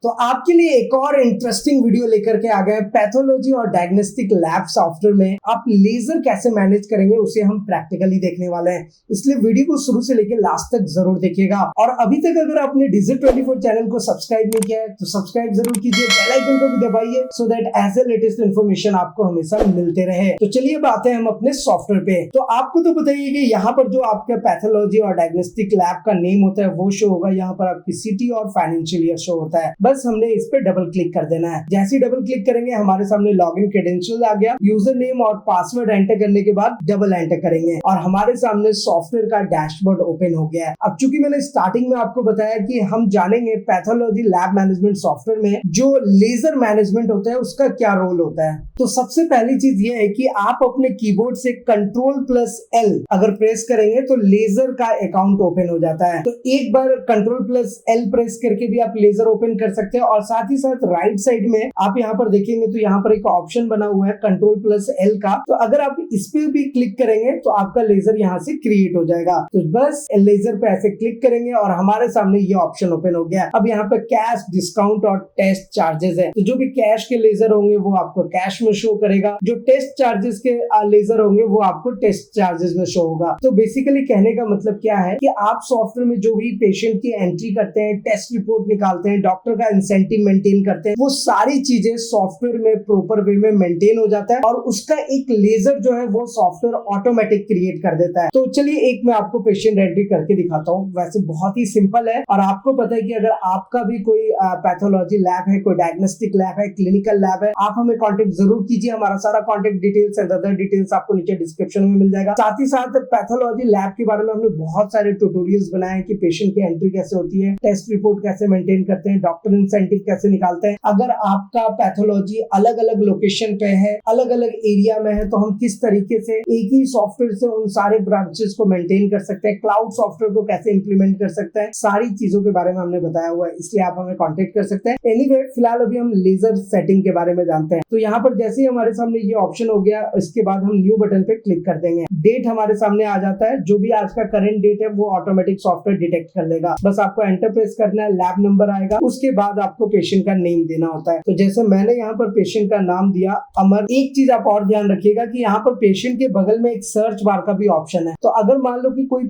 तो आपके लिए एक और इंटरेस्टिंग वीडियो लेकर के आ गए। पैथोलॉजी और डायग्नोस्टिक लैब सॉफ्टवेयर में आप लेजर कैसे मैनेज करेंगे उसे हम प्रैक्टिकली देखने वाले हैं, इसलिए वीडियो को शुरू से लेकर लास्ट तक जरूर देखिएगा। और अभी तक अगर आपने डिजिट 24 चैनल को सब्सक्राइब नहीं किया है तो सब्सक्राइब जरूर कीजिए, बेल आइकन को भी दबाइए so that as a latest information आपको हमेशा मिलते रहे। तो चलिए बात है हम अपने सॉफ्टवेयर पे। तो आपको तो पता ही है कि यहाँ पर जो आपका पैथोलॉजी और डायग्नोस्टिक लैब का नेम होता है वो शो होगा, यहाँ पर आपकी सिटी और फाइनेंशियल ईयर शो होता है। बस हमने इस पे डबल क्लिक कर देना है। जैसे ही डबल क्लिक करेंगे हमारे सामने लॉगिन क्रेडेंशियल आ गया। यूजर नेम और पासवर्ड एंटर करने के बाद डबल एंटर करेंगे और हमारे सामने सॉफ्टवेयर का डैशबोर्ड ओपन हो गया है। अब चूंकि मैंने स्टार्टिंग में आपको बताया कि हम जानेंगे पैथोलॉजी लैब मैनेजमेंट सॉफ्टवेयर में जो लेजर मैनेजमेंट होता है उसका क्या रोल होता है। तो सबसे पहली चीज ये है कि आप अपने कीबोर्ड से Ctrl+L अगर प्रेस करेंगे तो लेजर का अकाउंट ओपन हो जाता है। तो एक बार Ctrl+L प्रेस करके भी आप लेजर ओपन कर सकते हैं। और साथ ही साथ राइट साइड में आप यहाँ पर देखेंगे तो यहाँ पर एक ऑप्शन बना हुआ है Ctrl+L का। तो अगर आप इस पे भी क्लिक करेंगे तो आपका लेजर यहाँ से क्रिएट हो जाएगा। तो बस लेजर पे ऐसे क्लिक करेंगे और हमारे सामने ये ऑप्शन ओपन हो गया। अब यहाँ पे कैश, डिस्काउंट और टेस्ट चार्जेस है। तो जो भी कैश के लेजर होंगे वो आपको कैश में शो करेगा, जो टेस्ट चार्जेस के लेजर होंगे वो आपको टेस्ट चार्जेस में शो होगा। तो बेसिकली कहने का मतलब क्या है कि आप सॉफ्टवेयर में जो भी पेशेंट की एंट्री करते हैं, टेस्ट रिपोर्ट निकालते हैं, डॉक्टर का इंसेंटिव मेंटेन करते हैं, वो सारी चीजें सॉफ्टवेयर में प्रॉपर वे में मेंटेन हो जाता है और उसका एक लेजर जो है वो सॉफ्टवेयर ऑटोमेटिक क्रिएट कर देता है। तो चलिए एक मैं आपको पेशेंट एंट्री करके दिखाता हूँ। वैसे बहुत ही सिंपल है और आपको पता है कि अगर आपका भी कोई पैथोलॉजी लैब है, कोई डायग्नोस्टिक लैब है, क्लिनिकल लैब है, आप हमें कांटेक्ट जरूर कीजिए। हमारा सारा contact details and other details आपको नीचे डिस्क्रिप्शन में मिल जाएगा। साथ ही साथ पैथोलॉजी लैब के बारे में हमने बहुत सारे ट्यूटोरियल्स बनाए हैं कि पेशेंट की एंट्री कैसे होती है, टेस्ट रिपोर्ट कैसे मेंटेन करते हैं, डॉक्टर इंसेंटिव कैसे निकालते हैं। अगर आपका पैथोलॉजी अलग अलग लोकेशन पे है, अलग अलग एरिया में है, तो हम किस तरीके से एक ही सॉफ्टवेयर से उन सारे ब्रांचेस को मेंटेन कर सकते हैं, क्लाउड सॉफ्टवेयर को कैसे इंप्लीमेंट कर सकते हैं, सारी चीजों के बारे में हमने बताया हुआ है, इसलिए आप हमें कांटेक्ट कर सकते हैं। एनीवे फिलहाल अभी हम लेजर सेटिंग के बारे में जानते हैं। तो यहाँ पर जैसे ही हमारे सामने ये ऑप्शन हो गया, इसके बाद हम न्यू बटन पे क्लिक कर देंगे। डेट हमारे सामने आ जाता है, जो भी आज का करंट डेट है वो ऑटोमेटिक सॉफ्टवेयर डिटेक्ट कर लेगा। बस आपको एंटर प्रेस करना है, लैब नंबर आएगा, उसके बाद आपको पेशेंट का नेम देना होता है। तो जैसे मैंने यहाँ पर पेशेंट का नाम दिया अमर। एक चीज आप और ध्यान रखिएगा कि यहाँ पर पेशेंट के बगल में एक सर्च बार का भी ऑप्शन है। तो अगर मान लो कि कोई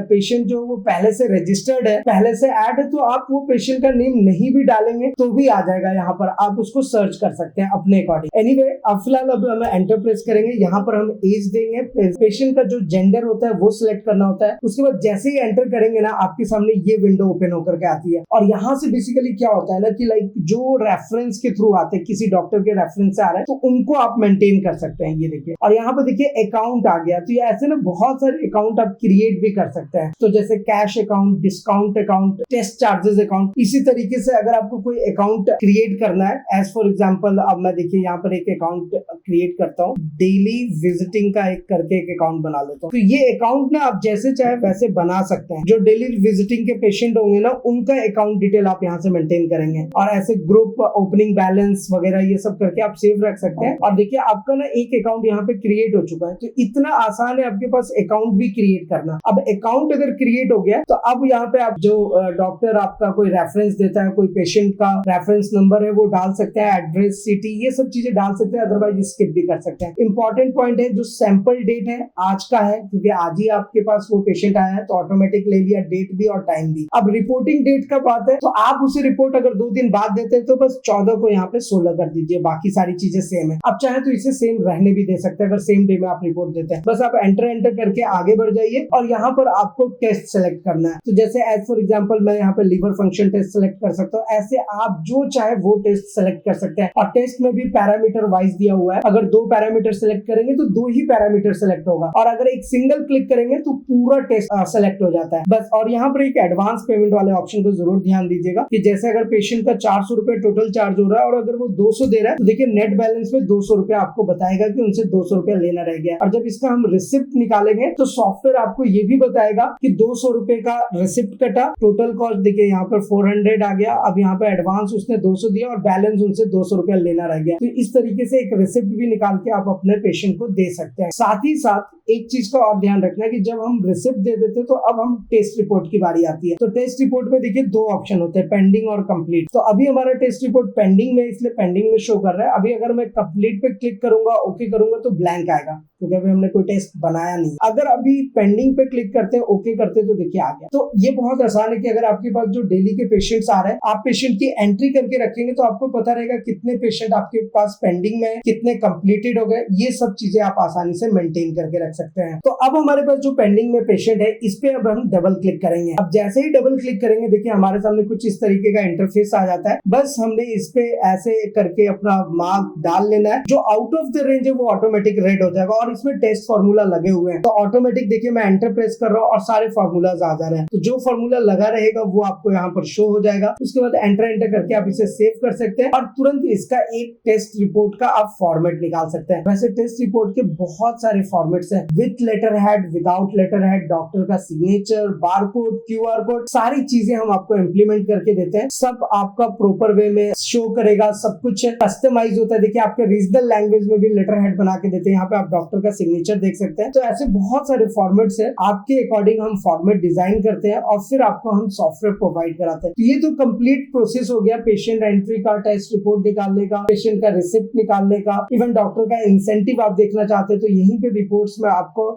पेशेंट जो वो पहले से रजिस्टर्ड है, पहले से ऐड है, तो आप वो पेशेंट का नेम नहीं भी डालेंगे तो भी आ जाएगा। यहाँ पर आप उसको सर्च कर सकते हैं अपने अकॉर्डिंग। एनीवे अब फिलहाल अब हम एंटर प्रेस करेंगे, यहाँ पर हम एज देंगे, पेशेंट का जो जेंडर होता है वो सिलेक्ट करना होता है। उसके बाद जैसे ही एंटर करेंगे ना आपके सामने ये विंडो ओपन होकर के आती है। और यहाँ से बेसिकली क्या होता है ना कि लाइक जो रेफरेंस के थ्रू आते हैं, किसी डॉक्टर के रेफरेंस से आ रहा है तो उनको आप मेंटेन कर सकते हैं। ये देखिए, और यहाँ पर देखिए अकाउंट आ गया। तो ये ऐसे ना बहुत सारे अकाउंट आप क्रिएट भी कर सकते हैं। तो जैसे cash account, discount account, test charges account, इसी तरीके से अगर आपको कोई अकाउंट क्रिएट करना है, एज फॉर एग्जांपल अब मैं देखिए यहाँ पर एक अकाउंट क्रिएट करता हूँ, डेली विजिटिंग का एक करके एक अकाउंट बना लेता हूँ। तो ये अकाउंट ना आप जैसे चाहे वैसे बना सकते हैं। जो डेली विजिटिंग के पेशेंट होंगे ना उनका अकाउंट डिटेल आप यहाँ से मेंटेन करेंगे और ऐसे ग्रुप ओपनिंग बैलेंस वगैरह ये सब करके आप सेव रख सकते हैं। और देखिए आपका ना एक अकाउंट यहाँ पे क्रिएट हो चुका है। तो इतना आसान है आपके पास अकाउंट भी क्रिएट करना। अब अकाउंट अगर क्रिएट हो गया तो अब यहाँ पे आप जो डॉक्टर आपका कोई रेफरेंस देता है, कोई पेशेंट का रेफरेंस नंबर है वो डाल सकते हैं, एड्रेस, सिटी, ये सब चीजें डाल सकते हैं, अदरवाइज स्किप भी कर सकते हैं। इंपॉर्टेंट पॉइंट है जो सैंपल डेट है आज का है, क्योंकि आज ही आपके पास वो पेशेंट आया है तो ऑटोमेटिक ले लिया डेट भी और टाइम भी। अब रिपोर्टिंग डेट का बात है तो आप उसे रिपोर्ट अगर 2 दिन बाद देते हैं तो बस 14 को यहाँ पे 16 कर दीजिए, बाकी सारी चीजें सेम है। आप चाहे तो इसे सेम रहने भी दे सकते हैं अगर सेम डे में आप रिपोर्ट देते हैं। बस आप एंटर करके आगे बढ़ जाइए और यहाँ पर आपको टेस्ट सेलेक्ट करना है। तो जैसे एज फॉर एग्जांपल मैं यहाँ पे लीवर फंक्शन टेस्ट सेलेक्ट कर सकता हूँ। ऐसे आप जो चाहे वो टेस्ट सेलेक्ट कर सकते हैं। और टेस्ट में भी पैरामीटर वाइज दिया हुआ है, अगर 2 पैरामीटर सेलेक्ट करेंगे तो 2 ही पैरामीटर सेलेक्ट होगा और अगर एक सिंगल क्लिक करेंगे तो पूरा टेस्ट सेलेक्ट हो जाता है बस। और यहाँ पर एक एडवांस पेमेंट वाले ऑप्शन को जरूर ध्यान दीजिएगा कि जैसे अगर पेशेंट का 400 रुपए टोटल चार्ज हो रहा है और अगर वो 200 दे रहा है तो देखिए नेट बैलेंस में 200 रुपए आपको बताएगा कि उनसे 200 रुपया लेना रह गया। और जब इसका हम रिसिप्ट निकालेंगे तो सॉफ्टवेयर आपको ये भी बताएगा कि 200 रुपए का रिसिप्ट कटा, टोटल कॉस्ट देखिए यहाँ पर 400 आ गया। अब यहाँ पे एडवांस उसने 200 दिया और बैलेंस उनसे 200 रुपया लेना रह गया। तो इस तरीके से एक रिसिप्ट भी निकाल के आप अपने पेशेंट को दे सकते हैं। साथ ही साथ एक चीज का और ध्यान रखना है कि जब हम रिसिप्ट दे देते हैं तो अब हम टेस्ट रिपोर्ट की बारी आती है। तो टेस्ट रिपोर्ट में देखिए 2 ऑप्शन होते हैं, पेंडिंग पेंडिंग और कंप्लीट। तो अभी हमारा टेस्ट रिपोर्ट पेंडिंग में, इसलिए पेंडिंग में शो कर रहा है। अभी अगर मैं कंप्लीट पे क्लिक करूंगा, ओके करूंगा, तो ब्लैंक आएगा क्योंकि अभी हमने कोई टेस्ट बनाया नहीं। अगर अभी पेंडिंग पे क्लिक करते हैं, ओके करते हैं, तो देखिए आ गया। तो ये बहुत आसान है कि अगर आपके पास जो डेली के पेशेंट्स आ रहे हैं, आप पेशेंट की एंट्री करके रखेंगे तो आपको पता रहेगा कितने पेशेंट आपके पास पेंडिंग में, कितने कंप्लीटेड हो गए। ये सब चीजें आप आसानी से मेंटेन करके रख सकते हैं। तो अब हमारे पास जो पेंडिंग में पेशेंट है, इस पे अब हम डबल क्लिक करेंगे। अब जैसे ही डबल क्लिक करेंगे, देखिए हमारे सामने कुछ इस तरीके का इंटरफेस आ जाता है। बस हमने इस पे ऐसे करके अपना मार्क डाल लेना है। जो आउट ऑफ द रेंज है वो ऑटोमेटिक रेड हो जाएगा और इसमें टेस्ट फार्मूला लगे हुए हैं। तो ऑटोमेटिक देखिए मैं एंटर प्रेस कर रहा हूँ और सारे फार्मूलाज आ जा रहे हैं। तो जो फार्मूला लगा रहेगा वो आपको यहाँ पर शो हो जाएगा। उसके बाद एंटर करके आप इसे सेव कर सकते हैं और तुरंत इसका एक टेस्ट रिपोर्ट का आप फॉर्मेट निकाल सकते हैं। वैसे टेस्ट रिपोर्ट के बहुत सारे फॉर्मेट्स हैं, with letter head, without letter head, doctor का सिग्नेचर, बारकोड, क्यूआर कोड, सारी चीजें हम आपको इम्प्लीमेंट करके देते हैं। सब आपका प्रॉपर वे में शो करेगा, सब कुछ कस्टमाइज होता है। देखिए आपके रीजनल लैंग्वेज में भी लेटर हेड बना के देते हैं। यहाँ पे आप डॉक्टर का सिग्नेचर देख सकते हैं। तो ऐसे बहुत सारे फॉर्मेट्स हैं, आपके अकॉर्डिंग हम फॉर्मेट डिजाइन करते हैं और फिर आपको हम सॉफ्टवेयर प्रोवाइड कराते हैं। तो ये तो कंप्लीट प्रोसेस हो गया पेशेंट एंट्री का, टेस्ट रिपोर्ट निकालने का, पेशेंट का रिसिप्ट निकालने का, इवन डॉक्टर का इंसेंटिव आप देखना चाहते हैं तो यहीं पे रिपोर्ट्स में आपको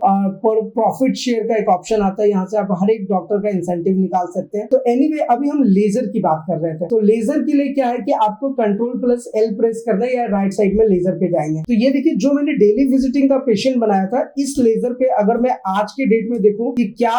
प्रॉफिट शेयर का एक ऑप्शन आता है। यहाँ से आप हर एक डॉक्टर का इंसेंटिव निकाल सकते हैं। तो एनीवे अभी हम लेजर की बात कर रहे थे। तो लेजर के लिए क्या है कि आपको Ctrl+L प्रेस करना है या राइट साइड में लेजर पे जाएंगे। तो ये देखिए जो मैंने डेली विजिटिंग का पेशेंट बनाया था, इस लेजर पे अगर मैं आज के डेट में देखूं कि क्या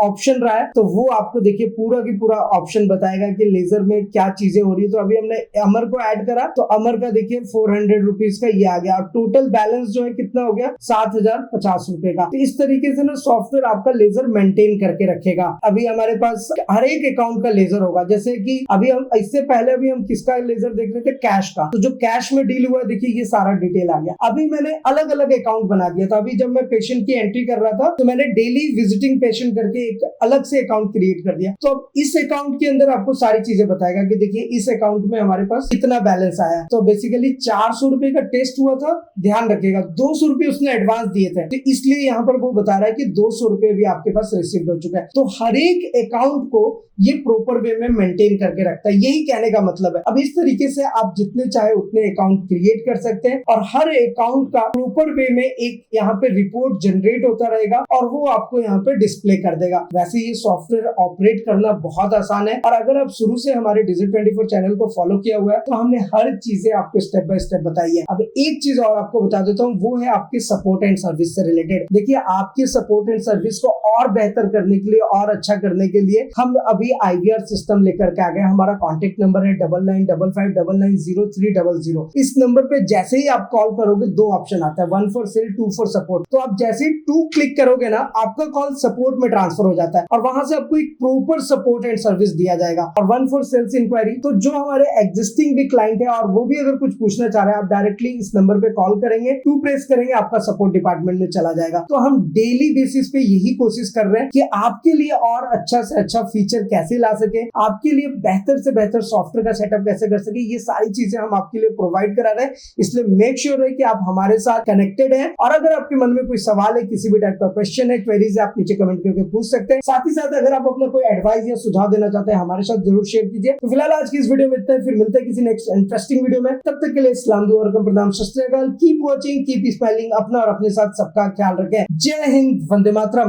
ऑप्शन रहा है, तो वो आपको देखिए पूरा की पूरा ऑप्शन बताएगा कि लेजर में क्या चीजें हो रही है। तो अभी हमने अमर को ऐड करा तो अमर का देखिए 400 रुपीज का ये आ गया और टोटल बैलेंस जो है कितना हो गया, 7,050 रुपए का। तो इस तरीके से ना सॉफ्टवेयर आपका लेजर मेंटेन करके रखेगा। अभी हमारे पास हर एक अकाउंट का लेजर होगा, जैसे कि अभी हम इससे पहले अभी हम किसका लेजर देख रहे थे, कैश का। तो जो कैश में डील हुआ देखिए ये सारा डिटेल आ गया। अभी मैंने अलग अलग अकाउंट बना दिया था। अभी जब मैं पेशेंट की एंट्री कर रहा था तो मैंने डेली विजिटिंग पेशेंट करके एक अलग से अकाउंट क्रिएट कर दिया। तो अब इस अकाउंट के अंदर आपको सारी चीजें बताएगा कि देखिए इस अकाउंट में हमारे पास कितना बैलेंस आया। तो बेसिकली 400 रुपए का टेस्ट हुआ था, ध्यान रखिएगा 200 रुपए उसने एडवांस दिए थे, तो इसलिए यहाँ पर वो बता रहा है कि 200 रुपए भी आपके पास रिसीव हो चुका है। तो हर एक अकाउंट को ये प्रॉपर वे में मेंटेन करके रखता है, यही कहने का मतलब है। अब इस तरीके से आप जितने चाहे उतने अकाउंट क्रिएट कर सकते हैं और हर अकाउंट का प्रॉपर वे में एक यहाँ पे रिपोर्ट जनरेट होता रहेगा और वो आपको यहाँ पे डिस्प्ले कर देगा। वैसे ये सॉफ्टवेयर ऑपरेट करना बहुत आसान है और अगर आप शुरू से हमारे Digit24 चैनल को फॉलो किया हुआ है तो हमने हर चीजें आपको स्टेप बाय स्टेप बताई है। अब एक चीज और आपको बता देता हूँ, वो है आपकी सपोर्ट एंड सर्विस से रिलेटेड। देखिए आपके सपोर्ट एंड सर्विस को और बेहतर करने के लिए और अच्छा करने के लिए हम अभी IVR सिस्टम लेकर के आ गए। हमारा कॉन्टेक्ट नंबर है 9955990300। इस नंबर पे जैसे ही आप कॉल करोगे दो ऑप्शन आता है, 1 फॉर सेल, 2 फॉर सपोर्ट। तो आप जैसे ही 2 क्लिक करोगे ना, आपका कॉल सपोर्ट में ट्रांसफर हो जाता है और वहां से आपको एक प्रॉपर सपोर्ट एंड सर्विस दिया जाएगा। और 1 फॉर सेल्स इंक्वायरी, तो जो हमारे एग्जिस्टिंग भी क्लाइंट है और वो भी अगर कुछ पूछना चाह रहे हैं, आप डायरेक्टली इस नंबर पे कॉल करेंगे, 2 प्रेस करेंगे, आपका सपोर्ट डिपार्टमेंट में चला जाएगा। तो हम डेली बेसिस पे यही कोशिश कर रहे हैं कि आपके लिए और अच्छा से अच्छा फीचर कैसे ला सके, आपके लिए बेहतर से बेहतर सॉफ्टवेयर का सेटअप कैसे कर सके, ये सारी चीजें हम आपके लिए प्रोवाइड करा रहे हैं। इसलिए मेक श्योर है कि आप हमारे साथ कनेक्टेड हैं और अगर आपके मन में कोई सवाल है, किसी भी टाइप का क्वेश्चन है, क्वेरीज है, आप नीचे कमेंट करके पूछ सकते हैं। साथ ही साथ अगर आप अपना कोई एडवाइस या सुझाव देना चाहते हैं, हमारे साथ जरूर शेयर कीजिए। तो फिलहाल आज की इस वीडियो में इतना ही, फिर मिलते हैं किसी नेक्स्ट इंटरेस्टिंग वीडियो में। तब तक के लिए इस्लाम दुआ और प्रणाम, सत श्री अकाल, कीप वॉचिंग, कीप स्माइलिंग, अपना और अपने साथ सबका ख्याल रखें। जय हिंद, वंदे मातरम।